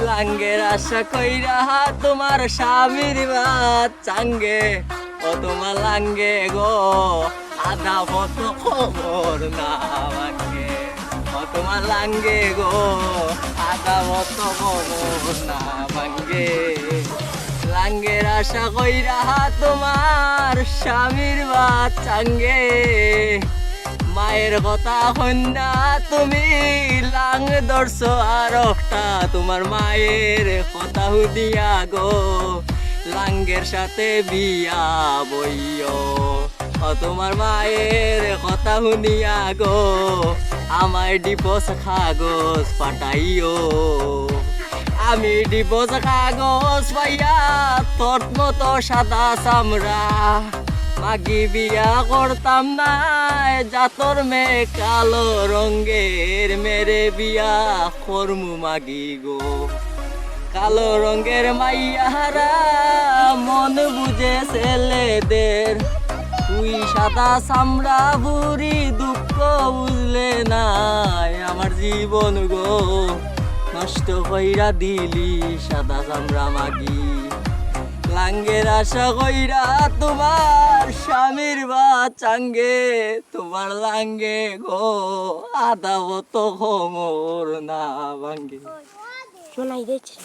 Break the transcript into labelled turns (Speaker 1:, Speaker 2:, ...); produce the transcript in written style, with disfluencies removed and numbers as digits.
Speaker 1: লাঙ্গের আশা কইরা তোমার স্বামীর বাদ চাঙ্গে ও তোমার লাঙ্গে গো আধা মত খবর না ভাঙ্গে ও তোমার লাঙ্গে গো আধা মত খবর না ভাঙ্গে লাঙ্গের আশা কইরা তোমার স্বামীর বাদ চাঙ্গে মায়ের কথা হন্যা তুমি লাং দর্শ আর একটা তোমার মায়ের কথা হুদিয়া গো লাঙ্গের সাথে বিয়া বইও ও তোমার মায়ের কথা শুনিয়া গো আমার ডিভোর্স কাগজ পাঠাইও আমি ডিভোর্স কাগজ পাইয়া তোর মতো সাদা চামড়া মাগি বিয়া করতাম না জাতর মেয়ে কালো রঙের মেরে বিয়া করমু মাগি গো কালো রঙের মাইয়ারা মন বুঝে ছেলেদের তুই সাদা চামড়া বুড়ি দুঃখ বুঝলে নাই আমার জীবন গো নষ্ট কইরা দিলি সাদা চামড়া মাগি লাঙ্গের আশা কইরা তোমার স্বামীর বাদ চাঙ্গে তোমার লাঙ্গে গো আধা মতো খমর না ভাঙ্গে
Speaker 2: শোনাই দিচ্ছে